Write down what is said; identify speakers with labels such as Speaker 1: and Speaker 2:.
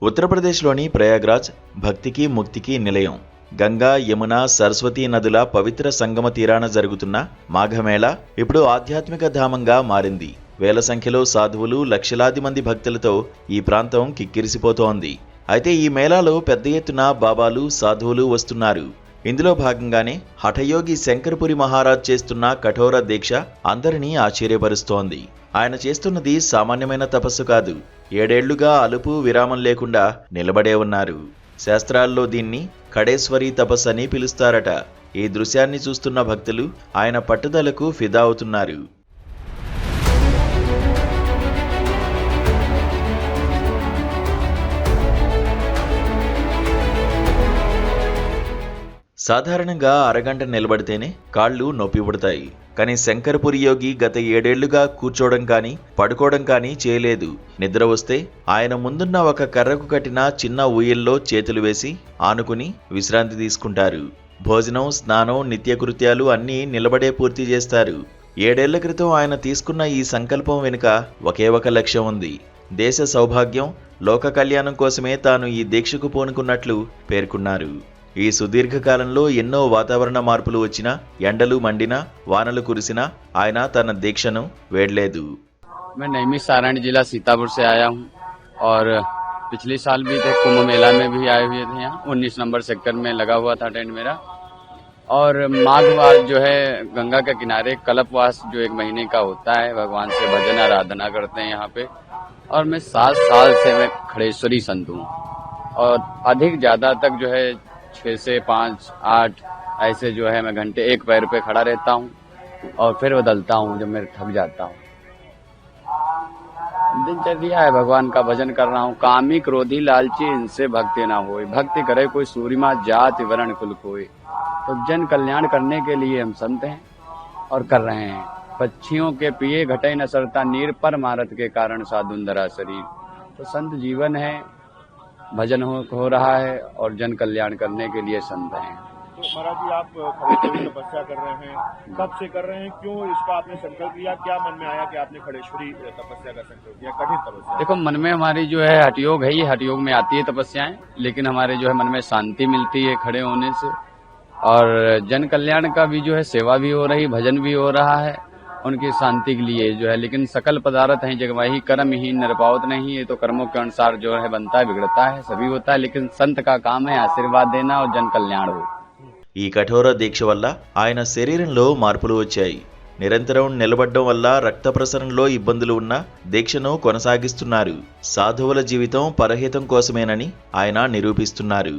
Speaker 1: ఉత్తరప్రదేశ్లోని ప్రయాగ్రాజ్ భక్తికి ముక్తికి నిలయం. గంగా, యమున, సరస్వతీ నదుల పవిత్ర సంగమ తీరాన జరుగుతున్న మాఘమేళ ఇప్పుడు ఆధ్యాత్మిక ధామంగా మారింది. వేల సంఖ్యలో సాధువులు, లక్షలాది మంది భక్తులతో ఈ ప్రాంతం కిక్కిరిసిపోతోంది. అయితే ఈ మేళాలో పెద్ద ఎత్తున బాబాలు, సాధువులు వస్తున్నారు. ఇందులో భాగంగానే హఠయోగి శంకరపురి మహారాజ్ చేస్తున్న కఠోర దీక్ష అందరినీ ఆశ్చర్యపరుస్తోంది. ఆయన చేస్తున్నది సామాన్యమైన తపస్సు కాదు. 7 ఏళ్లుగా అలుపు విరామం లేకుండా నిలబడే ఉన్నారు. శాస్త్రాల్లో దీన్ని ఖడేశ్వరి తపస్సు అని పిలుస్తారట. ఈ దృశ్యాన్ని చూస్తున్న భక్తులు ఆయన పట్టుదలకు ఫిదా అవుతున్నారు. సాధారణంగా అరగంట నిలబడితేనే కాళ్ళు నొప్పి పుడతాయి. కానీ శంకరపురి యోగి గత 7 ఏళ్లుగా కూర్చోవడం కానీ పడుకోవడం కానీ చేయలేదు. నిద్ర వస్తే ఆయన ముందున్న ఒక కర్రకు కట్టిన చిన్న ఊయల్లో చేతులు వేసి ఆనుకుని విశ్రాంతి తీసుకుంటారు. భోజనం, స్నానం, నిత్యకృత్యాలు అన్నీ నిలబడే పూర్తి చేస్తారు. 7 ఏళ్ల క్రితం ఆయన తీసుకున్న ఈ సంకల్పం వెనుక ఒకే ఒక లక్ష్యం ఉంది. దేశ సౌభాగ్యం, లోక కళ్యాణం కోసమే తాను ఈ దీక్షకు పూనుకున్నట్లు పేర్కొన్నారు. ఈ సుదీర్ఘకాలంలో ఎన్నో వాతావరణ మార్పులు వచ్చినా, ఎండలు మండినా, వానలు కురిసినా ఆయన తన దీక్షను వేడలేదు.
Speaker 2: मैं नैमिषारण्य जिला सीतापुर से आया हूँ और पिछले साल भी थे, कुंभ मेला में भी आए हुए थे। यहाँ 19 नंबर सेक्टर में लगा हुआ था टेंट मेरा। और माघवास जो है गंगा के किनारे कल्पवास जो 1 महीने का होता है, भगवान से भजन आराधना करते हैं यहाँ पे। और मैं 7 साल से मैं खड़ेश्वरी संत हूँ और अधिक ज्यादा तक जो है 6 से 5, 8 ऐसे जो है मैं घंटे एक पैर पे खड़ा रहता हूँ और फिर बदलता हूँ जब मैं थक जाता हूँ। दिनचर्या है भगवान का भजन कर रहा हूँ। कामी क्रोधी लालची इनसे भक्ति ना होए, भक्ति करे कोई सूर्यमा जाति वर्ण कुल कोई। तो जन कल्याण करने के लिए हम संत हैं और कर रहे हैं। पक्षियों के पिए घटे न सरता नीर, पर मारत के कारण साधुंधरा शरीर। तो संत जीवन है, भजन हो रहा है और जन कल्याण करने के लिए संत हैं।
Speaker 3: तो महाराज जी, आप खड़ेश्वरी तपस्या कर रहे हैं, कब से कर रहे हैं, क्यों इसका आपने संकल्प लिया, क्या मन में आया कि आपने खड़ेश्वरी तपस्या का संकल्प लिया, कठिन तपस्या?
Speaker 2: देखो, मन में हमारी जो है हठयोग है, ये हठयोग में आती है तपस्याएं, लेकिन हमारे जो है मन में शांति मिलती है खड़े होने से। और जन कल्याण का भी जो है सेवा भी हो रही, भजन भी हो रहा है उनकी शांति के लिए जो है। लेकिन सकल पदार्थ हैं जगवाही, कर्म ही निरपावत नहीं है। तो कर्मों के अनुसार जो है बनता है, बिगड़ता है, सभी होता है, लेकिन संत का काम है आशीर्वाद देना और जन कल्याण हो।
Speaker 1: ఈ కఠోర దీక్ష వల్ల ఆయన శరీరంలో మార్పులు వచ్చాయి. నిరంతరం నిలబడడం వల్ల రక్త ప్రసరణలో ఇబ్బందులు ఉన్నా దీక్షను కొనసాగిస్తున్నారు. సాధువుల జీవితం పరహితం కోసమేనని ఆయన నిరూపిస్తున్నారు.